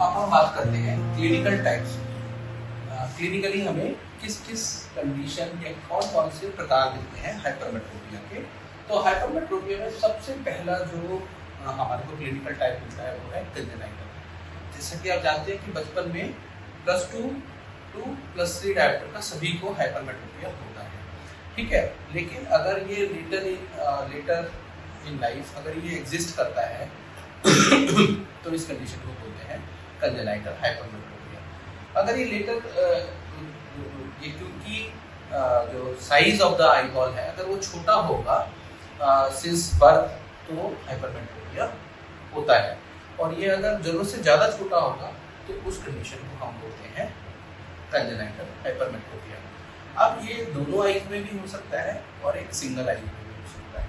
अब हम बात करते हैं क्लिनिकल टाइप्स। क्लिनिकली हमें किस किस कंडीशन के कौन कौन से प्रकार मिलते हैं हाइपरमेट्रोपिया के। तो हाइपरमेट्रोपिया में सबसे पहला जो हमारे को क्लिनिकल टाइप मिलता है वो है कंजेनाइटल। जैसा कि आप जानते हैं कि बचपन में +2 to +3 डायप्टर का सभी को हाइपरमेट्रोपिया होता है, ठीक है। लेकिन अगर ये लेटर इन लाइफ अगर ये एग्जिस्ट करता है तो इस कंडीशन को बोलते हैं कंजेनाइटल हाइपरमेट्रोपिया। अगर ये लेटर ये क्योंकि जो साइज ऑफ द आईबॉल है अगर वो छोटा होगा सिंस बर्थ तो हाइपरमेट्रोपिया होता है, और ये अगर जरूरत से ज़्यादा छोटा होगा तो उस कंडीशन को हम बोलते हैं कंजेनाइटल हाइपरमेट्रोपिया। अब ये दोनों आईज में भी हो सकता है और एक सिंगल आई में भी हो सकता है।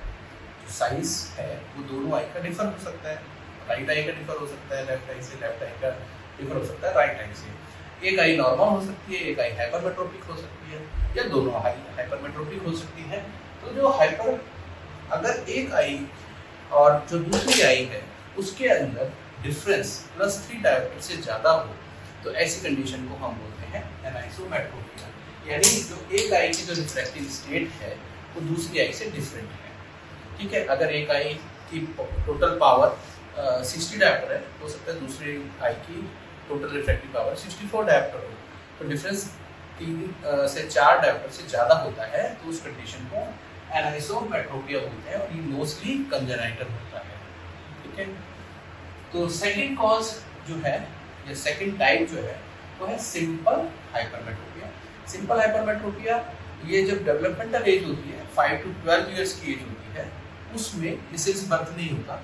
जो साइज है वो दोनों आई का डिफर हो सकता है, राइट आई का डिफर हो सकता है लेफ्ट आई से, लेफ्ट आई का डिफर हो सकता है राइट आई से। एक आई नॉर्मल हो सकती है, एक आई हाइपरमेट्रोपिक हो सकती है, या दोनों आई हाइपरमेट्रोपिक हो सकती है। तो जो अगर एक आई और जो दूसरी आई है उसके अंदर डिफरेंस +3 डायप्टर से ज़्यादा हो तो ऐसी कंडीशन को हम बोलते हैं एनाइसोमेट्रोपिया। यानी जो एक आई की जो रिफ्रैक्टिव स्टेट है वो दूसरी आई से डिफरेंट है, ठीक है। अगर एक आई की टोटल पावर 60 डायप्टर है, हो सकता है दूसरी आई की टोटल रिफ्रैक्टिव पावर 64 डायप्टर हो, तो डिफरेंस 3 से 4 डायप्टर से ज़्यादा होता है तो उस कंडीशन को एनाइसोमेट्रोपिया बोलते हैं, और ये मोस्टली कंजेनाइटल होता है, ठीक है। तो सेकंड कॉज जो है या सेकंड टाइप जो है वो है सिंपल हाइपरमेट्रोपिया। सिंपल हाइपरमेट्रोपिया ये जब डेवलपमेंटल एज होती है 5 to 12 इयर्स की एज होती है, उसमें सिंस बर्थ नहीं होता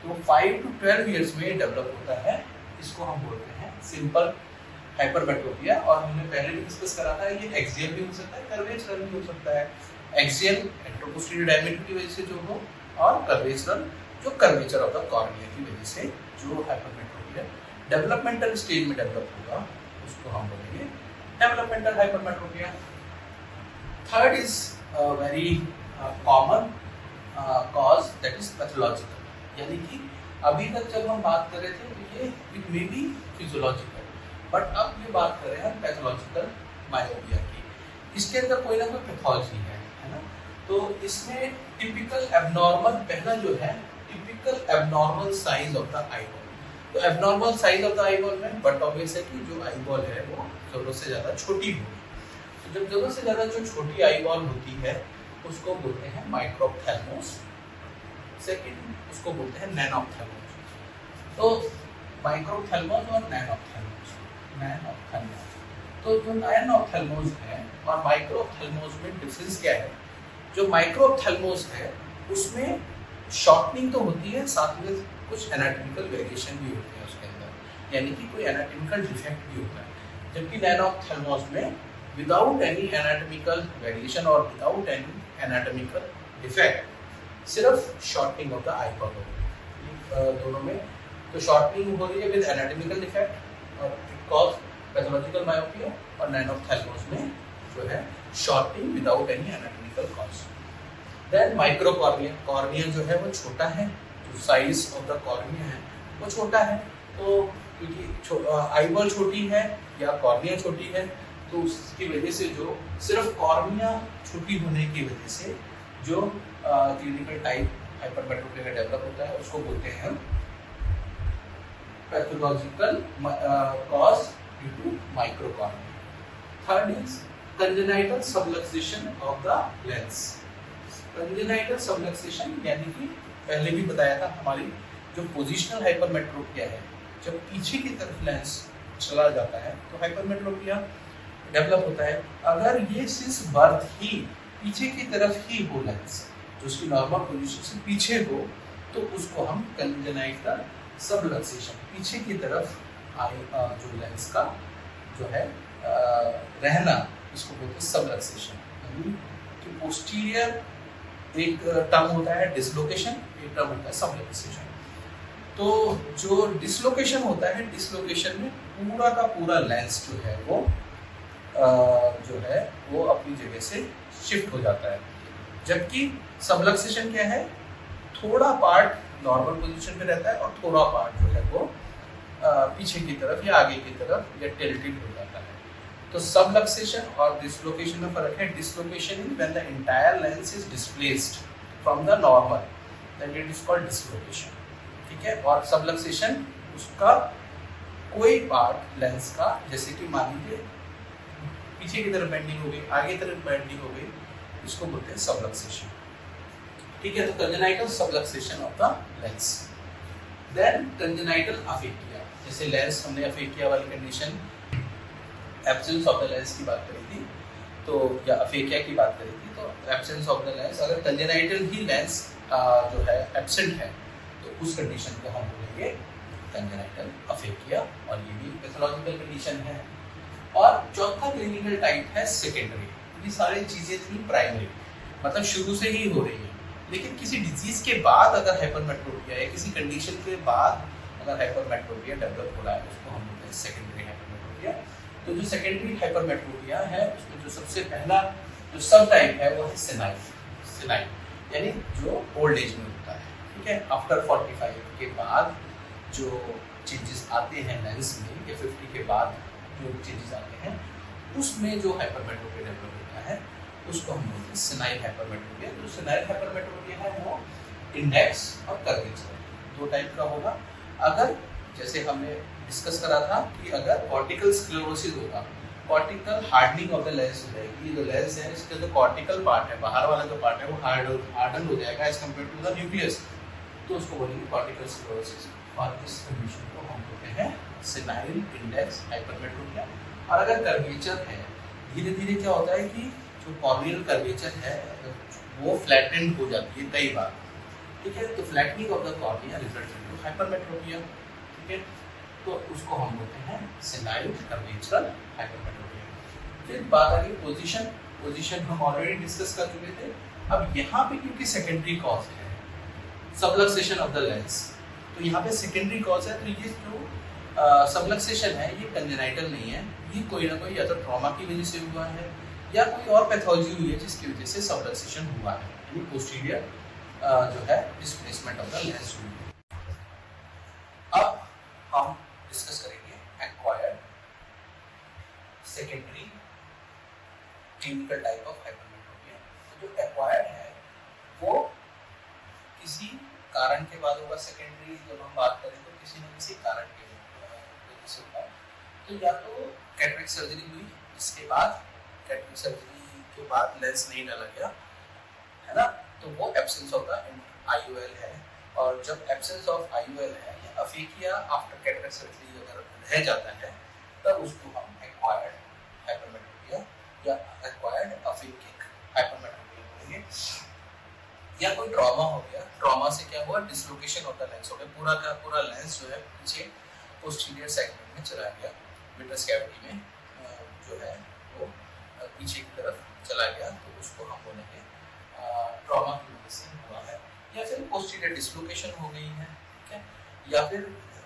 तो 5 to 12 इयर्स में डेवलप होता है। इसको हम बोलते हैं सिंपल हाइपरमेट्रोपिया। और हमने पहले भी डिस्कस करा था ये एक्सियल भी हो सकता है, कर्वेचरल भी हो सकता है। एक्सियल एंट्रोपोस्टीरियर डायमीटर की वजह से जो हो, और कर्वेचरल जो कर्वेचर ऑफ द कॉर्निया की वजह से जो हाइपरमेट्रोपिया डेवलपमेंटल स्टेज में डेवलप होगा उसको हम बोलेंगे developmental hypermetropia. Third is very common cause that is pathological. यानी कि अभी तक जब हम बात कर रहे थे तो ये it may be physiological, but अब ये बात कर रहे हैं पैथोलॉजिकल मायोपिया की। इसके अंदर कोई ना कोई पैथोलॉजी है ना। तो इसमें टिपिकल एबनॉर्मल पहला जो है typical abnormal size of the eyeball. तो abnormal size of the eyeball में बट ऑब्वियस है कि जो आईबॉल है वो जरूरत से ज़्यादा छोटी होगी। तो जब जरूरत से ज़्यादा जो छोटी आईबॉल होती है उसको बोलते हैं माइक्रोऑप्थेल्मोस। सेकंड उसको बोलते हैं नैनोऑप्थेल्मोस। तो माइक्रोऑप्थेल्मोस और नैनोऑप्थेल्मोस। तो जो नैनोऑप्थेल्मोस है और माइक्रोऑप्थेल्मोस में डिफरेंस क्या है? जो माइक्रोऑप्थेल्मोस है उसमें शॉर्टनिंग तो होती है, साथ में कुछ एनाटॉमिकल वेरिएशन भी होते हैं उसके अंदर, यानी कि कोई एनाटॉमिकल डिफेक्ट भी होता है। जबकि नैनोऑप्थेल्मोस में विदाउट एनी एनाटॉमिकल वेरिएशन और विदाउट एनी एनाटॉमिकल डिफेक्ट सिर्फ शॉर्टनिंग ऑफ द आईबॉल होगी दोनों में। तो शॉर्टनिंग हो रही है विद एनाटॉमिकल डिफेक्ट और कॉज पैथोलॉजिकल मायोपिया, और नैनोऑप्थेल्मोस में जो है shortening without any anatomical cause. Then microcornea. Cornea जो है वो छोटा है, जो साइज ऑफ द कॉर्निया है वो छोटा है। तो क्योंकि आईबॉल छोटी है या कॉर्निया छोटी है तो उसकी वजह से जो सिर्फ कॉर्निया छोटी होने की वजह से जो क्लिनिकल टाइप हाइपरमेट्रोपिया का डेवलप होता है उसको बोलते हैं हम pathological cause due to microcornea. Third is congenital subluxation of the lens. Congenital subluxation यानी कि पहले भी बताया था हमारी जो पोजिशनल हाइपरमेट्रोपिया है, जब पीछे की तरफ लेंस चला जाता है तो हाइपरमेट्रोपिया डेवलप होता है। अगर ये सिंस बर्थ ही पीछे की तरफ ही हो लेंस, जो उसकी नॉर्मल पोजीशन से पीछे हो, तो उसको हम कंजेनाइटल सबलक्सेशन, पीछे की तरफ जो लेंस का जो है रहना, इसको बोलते हैं सबलक्सेशन। यानी कि पोस्टीरियर एक टर्म होता है डिसलोकेशन, एक टर्म होता है सबलक्सेशन। तो जो डिसलोकेशन होता है, डिसलोकेशन में पूरा का पूरा लेंस जो है वो अपनी जगह से शिफ्ट हो जाता है। जबकि सबलक्सेशन क्या है, थोड़ा पार्ट नॉर्मल पोजीशन पे रहता है और थोड़ा पार्ट जो है वो पीछे की तरफ या आगे की तरफ या टिल्टेड हो जाता है। तो सबलक्सेशन और डिसलोकेशन में फर्क है। Dislocation is when the entire lens is displaced from the normal, that it is called dislocation, ठीक है। और सबलक्सेशन उसका कोई पार्ट लेंस का, जैसे कि मान लीजिए पीछे की तरफ बेंडिंग हो गई, आगे की तरफ बेंडिंग हो गई, इसको बोलते हैं सबलक्सेशन, ठीक है। तो congenital subluxation of the lens. Then congenital aphakia, जैसे लेंस हमने अफेकिया वाली condition absence of the lens की बात करी थी, तो या अफेकिया की बात करी थी, तो एब्सेंस ऑफ द लेंस, अगर कंजेनाइटल ही लेंस जो है एब्सेंट है तो उस कंडीशन को हम बोलेंगे कंजेनाइटल अफेकिया, और ये भी पैथोलॉजिकल कंडीशन है। और चौथा क्लिनिकल टाइप है सेकेंडरी। ये सारी चीजें थी प्राइमरी, मतलब शुरू से ही हो रही है, लेकिन किसी डिजीज के बाद अगर हाइपरमेट्रोपिया या किसी कंडीशन के बाद अगर हाइपरमेट्रोपिया डेवलप हो रहा है, उसको हम बोलते हैं सेकेंडरी हाइपरमेट्रोपिया। तो जो सेकेंडरी हाइपरमेट्रोपिया है उसमें जो सबसे पहला जो सब टाइप है वो है सेनाइल। सेनाइल यानी जो ओल्ड एज में होता है, ठीक है। आफ्टर 45 के बाद जो चेंजेस आते हैं लेंस में, या 50 के बाद जो चेंजेस आते हैं, उसमें जो हाइपरमेट्रोपिया डेवलप होता है उसको हम बोलते हैं सेनाइल हाइपरमेट्रोपिया। जो सेनाइल हाइपरमेट्रोपिया है वो इंडेक्स और कर्वेचर दो टाइप का होगा। अगर जैसे हमने डिस्कस करा था कि अगर कॉर्टिकल स्क्लेरोसिस होगा, cortical hardening of the lens हो जाएगी, जो लेंस है इसका जो कॉर्टिकल पार्ट है, बाहर वाला जो पार्ट है वो हार्डन हो जाएगा as compare to the nucleus, तो उसको बोलेंगे कॉर्टिकल स्क्लेरोसिस। और इस कंडीशन को हम बोलते हैं सेनाइल इंडेक्स हाइपरमेट्रोपिया। और अगर कर्वेचर है, धीरे धीरे क्या होता है कि जो कॉर्नियल कर्वेचर है वो फ्लैटेंड हो जाती है कई बार, ठीक है। तो flattening of the cornea result in hypermetropia, ठीक है। तो उसको हम बोलते हैं सेनाइल कर्वेचरल हाइपरमेट्रोपिया। फिर बात आ गई पोजीशन। पोजीशन हम ऑलरेडी डिस्कस कर चुके थे। अब यहाँ पे क्योंकि सेकेंडरी कॉज है सबलक्सेशन ऑफ द लेंस, तो यहाँ पे सेकेंडरी कॉज है, तो ये जो सबलक्सेशन है ये कंजेनाइटल नहीं है, ये कोई ना कोई या तो ट्रॉमा की वजह से हुआ है या कोई और पैथोलॉजी हुई है जिसकी वजह से सबलक्सेशन हुआ है, यानी पोस्टीरियर जो है डिस्प्लेसमेंट ऑफ द लेंस हुई। अब हम डिस्कस करेंगे acquired secondary clinical type of hypermetropia. तो जो एक्वायर्ड है वो किसी कारण के बाद होगा। सेकेंडरी जब हम बात करें तो किसी न किसी कारण के वजह से होगा। तो या तो कैटरेक्ट सर्जरी हुई, जिसके बाद कैटरेक्ट सर्जरी के बाद लेंस नहीं डाला गया, है ना, तो वो एब्सेंस ऑफ द IOL है। और जब एब्सेंस ऑफ IOL है या अफेकिया आफ्टर कैटरेक्ट सर्जरी अगर रह जाता है, तब उसको हम एक्वायर्ड हाइपरमेट्रोपिया या एक्वायर्ड अफेकिक हाइपरमेट्रोपिया बोलेंगे। या कोई ट्रॉमा हो गया, ट्रॉमा से क्या हुआ, डिसलोकेशन ऑफ द लेंस हो गया, पूरा का पूरा लेंस जो है पीछे पोस्टीरियर सेगमेंट में चला गया, विट्रस कैविटी में जो है वो पीछे की तरफ चला गया, तो उसको हम बोलेंगे ट्रॉमा की वजह से हुआ है। या फिर पोस्टीरियर डिसलोकेशन हो गई है, ठीक है। या फिर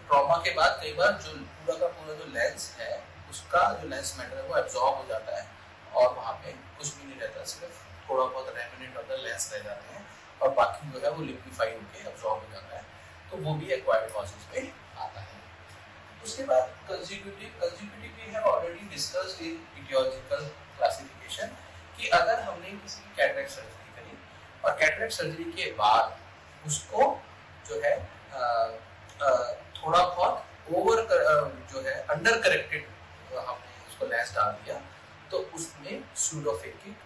ट्रॉमा के बाद कई बार जो पूरा का पूरा जो लेंस है उसका जो लेंस मैटर है वो एब्जॉर्ब हो जाता है और वहाँ पे कुछ भी नहीं रहता, सिर्फ थोड़ा बहुत रेमिनेंट ऑफ द लेंस रह जाते हैं और बाकी जो है वो लिक्विफाई होकर एब्जॉर्ब हो जाता है, तो वो भी एक्वायर्ड कॉजेज पे आता है। उसके बाद consecutive we have already discussed in etiological classification कि अगर हमने किसी की कैटरेक्ट सर्जरी करी और कैटरेक्ट सर्जरी के बाद उसको जो है थोड़ा बहुत ओवर जो है अंडर करेक्टेड हमने उसको लेंस डाल दिया, तो उसमें सूडोफेकिक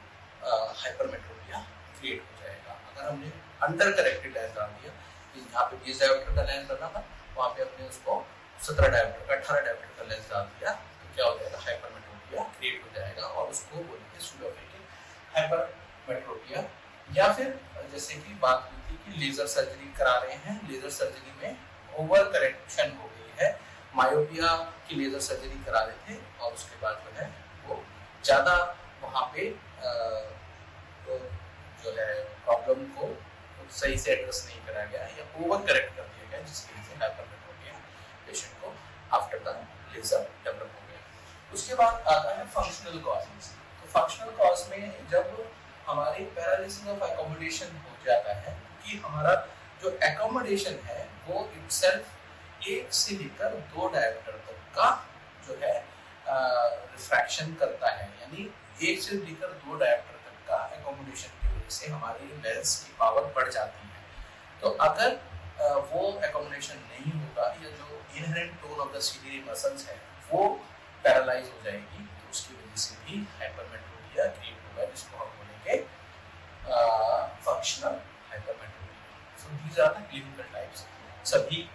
हाइपरमेट्रोपिया क्रिएट हो जाएगा। अगर हमने अंडर करेक्टेड लेंस डाल दिया, यहाँ पे 20 डायोप्टर का लेंस डालना था, वहाँ पे हमने उसको 17 डायोप्टर का 18 डायोप्टर का लेंस डाल दिया, तो क्या हो जाएगा, हाइपरमेट्रोपिया क्रिएट हो जाएगा और उसको बोलेंगे सूडोफेकिक हाइपरमेट्रोपिया। या फिर जैसे कि बात हुई थी कि लेजर सर्जरी करा रहे हैं, लेजर सर्जरी में ओवर करेक्शन हो गई है, मायोपिया की लेजर सर्जरी करा रहे थे और उसके बाद जो है वो ज़्यादा वहाँ पे जो है प्रॉब्लम को सही से एड्रेस नहीं करा गया या ओवर करेक्ट कर दिया गया, जिसकी वजह से हाइपरमेट्रोपिया पेशेंट को आफ्टर द लेजर डेवलप हो गया। उसके बाद आता है फंक्शनल कॉजेज। तो फंक्शनल कॉज में जब हमारे पैरालिसिस ऑफ एकोमोडेशन हो जाता है कि हमारा जो एकोमोडेशन है वो इटसेल्फ 1 से लेकर 2 डायमीटर तक का जो है रिफ्रैक्शन करता है, यानी 1 से लेकर 2 डायमीटर तक का एकोमोडेशन की वजह से हमारी लेंस की पावर बढ़ जाती है। तो अगर वो एकोमोडेशन नहीं होगा या जो inherent tone of the ciliary muscles है वो पैरालाइज हो जाएगी, तो उसकी वजह से भी हाइपरमेट्रोपिया क्रिएट होगा, जिसको हम बोलेंगे functional hypermetropia. So these are the clinical types. सभी